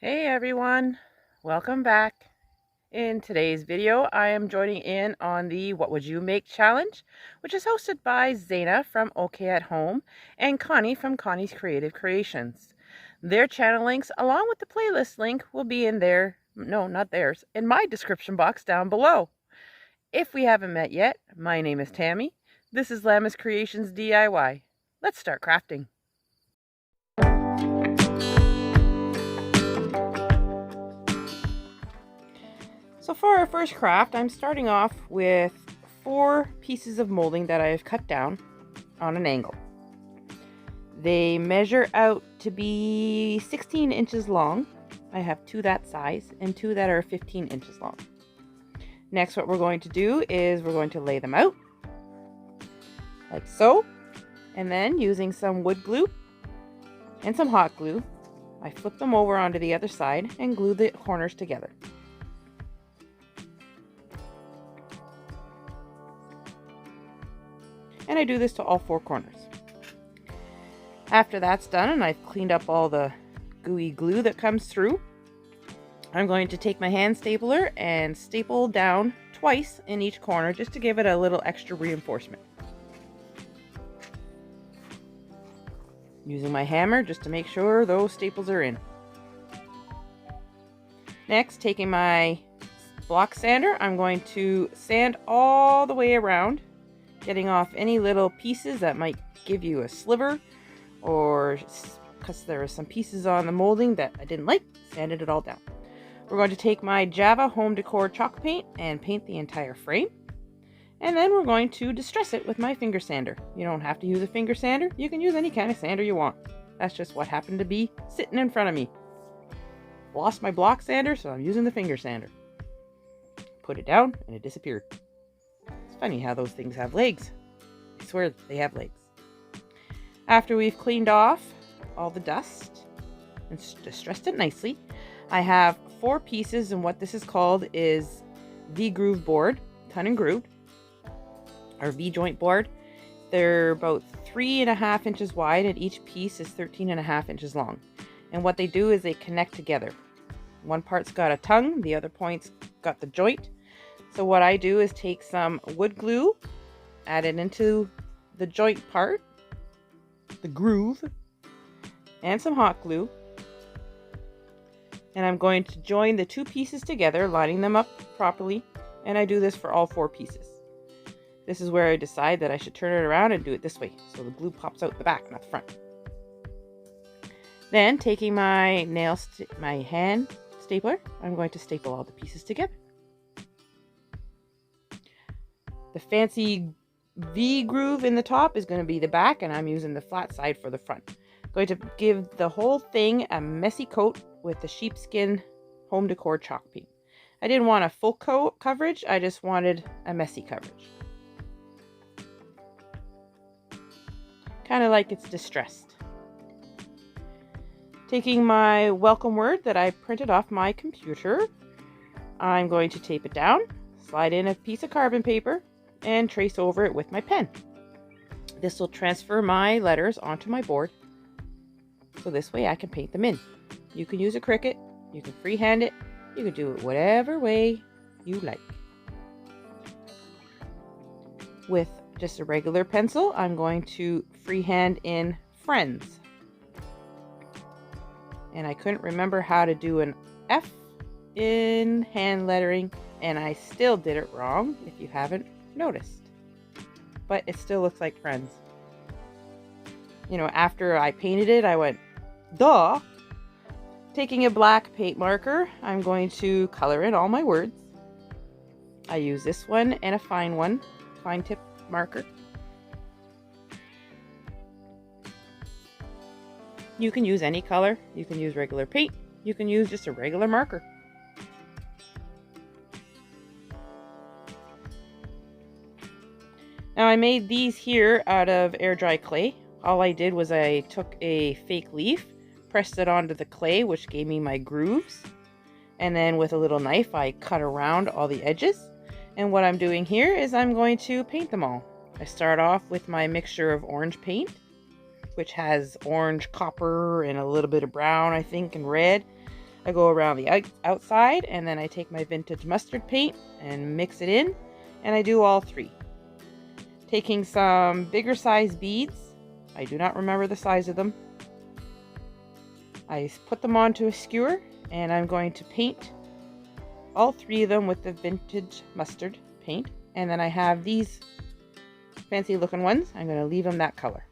Hey everyone, welcome back. In today's video, I am joining in on the What Would You Make challenge, which is hosted by Zaina from OK at Home and Connie from Connie's Creative Creations. Their channel links, along with the playlist link, will be in there, no, not theirs, in my description box down below. If we haven't met yet, my name is Tammy. This is lamascreationsdiy. Let's start crafting. So for our first craft, I'm starting off with 4 pieces of molding that I've cut down on an angle. They measure out to be 16 inches long. I have 2 that size and 2 that are 15 inches long. Next, what we're going to do is we're going to lay them out like so, and then using some wood glue and some hot glue, I flip them over onto the other side and glue the corners together. And I do this to all 4 corners. After that's done and I've cleaned up all the gooey glue that comes through, I'm going to take my hand stapler and staple down twice in each corner just to give it a little extra reinforcement. Using my hammer just to make sure those staples are in. Next, taking my block sander, I'm going to sand all the way around, getting off any little pieces that might give you a sliver, or because there are some pieces on the molding that I didn't like, sanded it all down. We're going to take my Java Home Decor chalk paint and paint the entire frame. And then we're going to distress it with my finger sander. You don't have to use a finger sander. You can use any kind of sander you want. That's just what happened to be sitting in front of me. Lost my block sander, so I'm using the finger sander. Put it down and it disappeared. It's funny how those things have legs. I swear they have legs. After we've cleaned off all the dust and distressed it nicely, I have 4 pieces, and what this is called is V-groove board, ton and grooved, or V-joint board. They're about 3.5 inches wide, and each piece is 13.5 inches long. And what they do is they connect together. One part's got a tongue, the other point's got the joint. So what I do is take some wood glue, add it into the joint part, the groove, and some hot glue. And I'm going to join the 2 pieces together, lining them up properly. And I do this for all 4 pieces. This is where I decide that I should turn it around and do it this way, so the glue pops out the back, not the front. Then, taking my my hand stapler, I'm going to staple all the pieces together. The fancy V groove in the top is going to be the back, and I'm using the flat side for the front. I'm going to give the whole thing a messy coat with the sheepskin Home Decor chalk paint. I didn't want a full coat coverage, I just wanted a messy coverage. Kind of like it's distressed. Taking my welcome word that I printed off my computer, I'm going to tape it down, slide in a piece of carbon paper, and trace over it with my pen. This will transfer my letters onto my board, so this way I can paint them in. You can use a Cricut, you can freehand it, you can do it whatever way you like. With just a regular pencil, I'm going to freehand in friends. And I couldn't remember how to do an F in hand lettering, and I still did it wrong, if you haven't noticed. But it still looks like friends. You know, after I painted it, I went, duh! Taking a black paint marker, I'm going to color in all my words. I use this one and a fine tip marker. You can use any color. You can use regular paint. You can use just a regular marker. Now I made these here out of air dry clay. All I did was I took a fake leaf, pressed it onto the clay, which gave me my grooves. And then with a little knife, I cut around all the edges. And what I'm doing here is I'm going to paint them all. I start off with my mixture of orange paint, which has orange, copper, and a little bit of brown, I think, and red. I go around the outside, and then I take my vintage mustard paint and mix it in, and I do all three. Taking some bigger size beads, I do not remember the size of them. I put them onto a skewer, and I'm going to paint all three of them with the vintage mustard paint, and then I have these fancy looking ones. I'm going to leave them that color.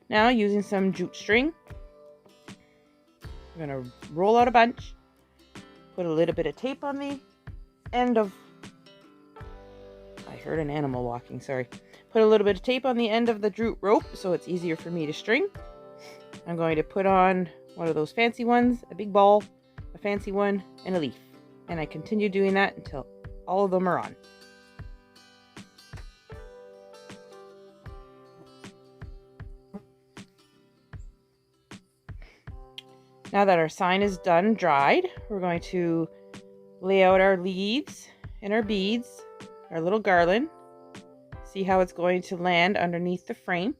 Now, using some jute string, I'm going to roll out a bunch, put a little bit of tape on the end of, I heard an animal walking, sorry. Put a little bit of tape on the end of the jute rope so it's easier for me to string. I'm going to put on one of those fancy ones, a big ball, a fancy one, and a leaf. And I continue doing that until all of them are on. Now that our sign is done, dried, we're going to lay out our leaves and our beads, our little garland. See how it's going to land underneath the frame.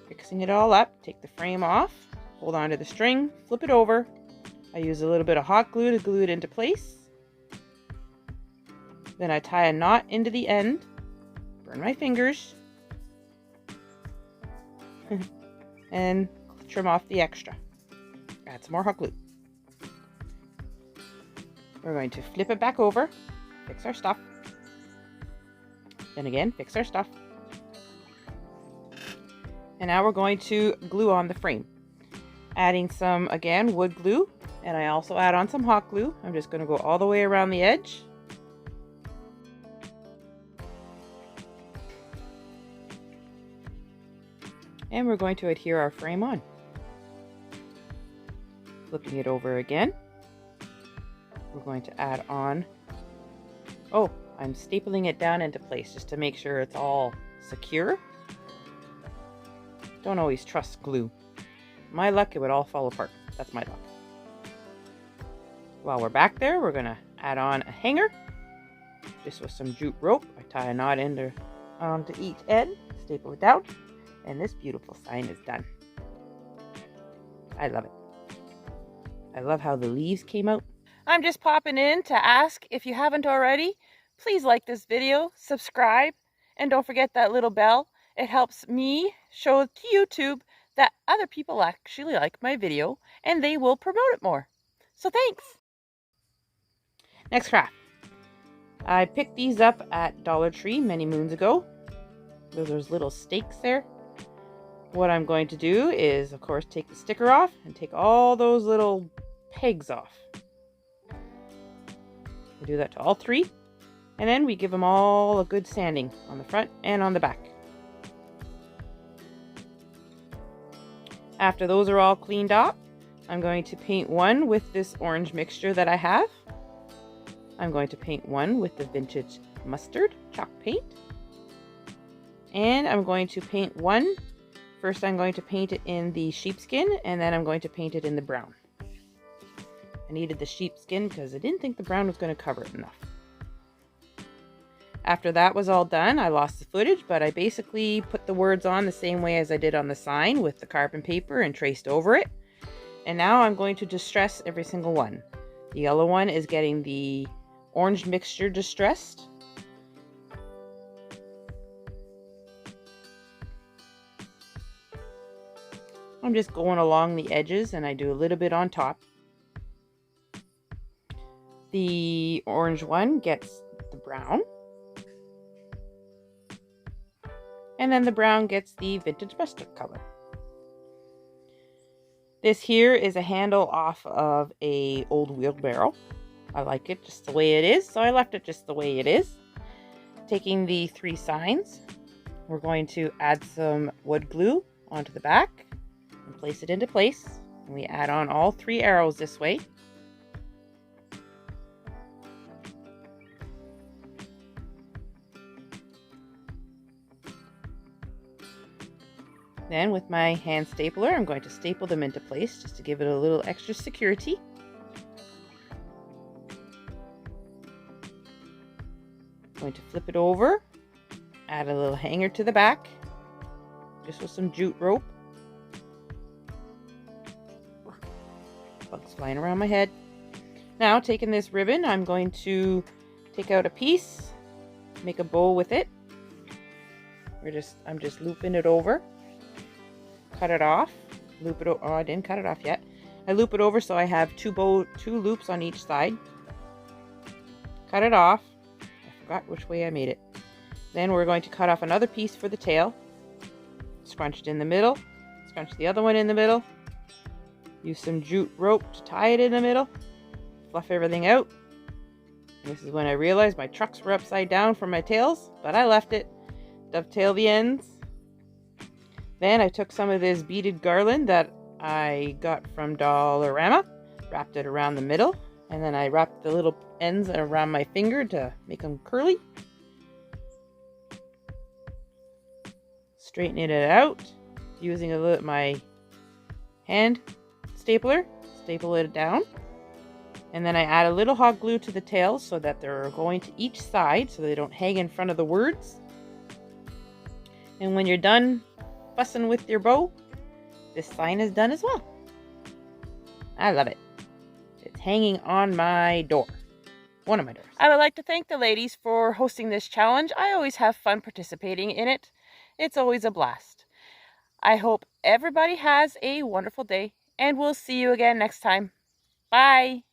Fixing it all up, take the frame off, hold on to the string, flip it over. I use a little bit of hot glue to glue it into place. Then I tie a knot into the end, burn my fingers, and trim off the extra. Add some more hot glue. We're going to flip it back over, fix our stuff. Then again, fix our stuff. And now we're going to glue on the frame. Adding some, again, wood glue, and I also add on some hot glue. I'm just going to go all the way around the edge. And we're going to adhere our frame on. Flipping it over again. We're going to add on, oh, I'm stapling it down into place just to make sure it's all secure. Don't always trust glue. My luck, it would all fall apart. That's my luck. While we're back there, we're going to add on a hanger. Just with some jute rope. I tie a knot onto each end, staple it down, and this beautiful sign is done. I love it. I love how the leaves came out. I'm just popping in to ask, if you haven't already, please like this video, subscribe, and don't forget that little bell. It helps me show to YouTube that other people actually like my video, and they will promote it more. So thanks. Next craft. I picked these up at Dollar Tree many moons ago. There's little stakes there. What I'm going to do is, of course, take the sticker off and take all those little pegs off. We do that to all three, and then we give them all a good sanding on the front and on the back. After those are all cleaned up, I'm going to paint one with this orange mixture that I have. I'm going to paint one with the vintage mustard chalk paint. And I'm going to paint one. First I'm going to paint it in the sheepskin, and then I'm going to paint it in the brown. I needed the sheepskin because I didn't think the brown was going to cover it enough. After that was all done, I lost the footage, but I basically put the words on the same way as I did on the sign with the carbon paper and traced over it. And now I'm going to distress every single one. The yellow one is getting the orange mixture distressed. I'm just going along the edges, and I do a little bit on top. The orange one gets the brown. And then the brown gets the vintage mustard color. This here is a handle off of an old wheelbarrow. I like it just the way it is, so I left it just the way it is. Taking the three signs, we're going to add some wood glue onto the back and place it into place. And we add on all three arrows this way. Then with my hand stapler, I'm going to staple them into place just to give it a little extra security. I'm going to flip it over, add a little hanger to the back, just with some jute rope. Bugs flying around my head. Now, taking this ribbon, I'm going to take out a piece, make a bow with it. I'm just looping it over. Cut it off. Loop it over. Oh, I didn't cut it off yet. I loop it over so I have two loops on each side. Cut it off. I forgot which way I made it. Then we're going to cut off another piece for the tail. Scrunch it in the middle. Scrunch the other one in the middle. Use some jute rope to tie it in the middle. Fluff everything out. This is when I realized my trucks were upside down for my tails, but I left it. Dovetail the ends. Then I took some of this beaded garland that I got from Dollarama, wrapped it around the middle, and then I wrapped the little ends around my finger to make them curly. Straightening it out using my hand stapler, staple it down. And then I add a little hot glue to the tails so that they're going to each side so they don't hang in front of the words. And when you're done fussing with your bow, this sign is done as well. I love it. It's hanging on my door. One of my doors. I would like to thank the ladies for hosting this challenge. I always have fun participating in it. It's always a blast. I hope everybody has a wonderful day, and we'll see you again next time. Bye!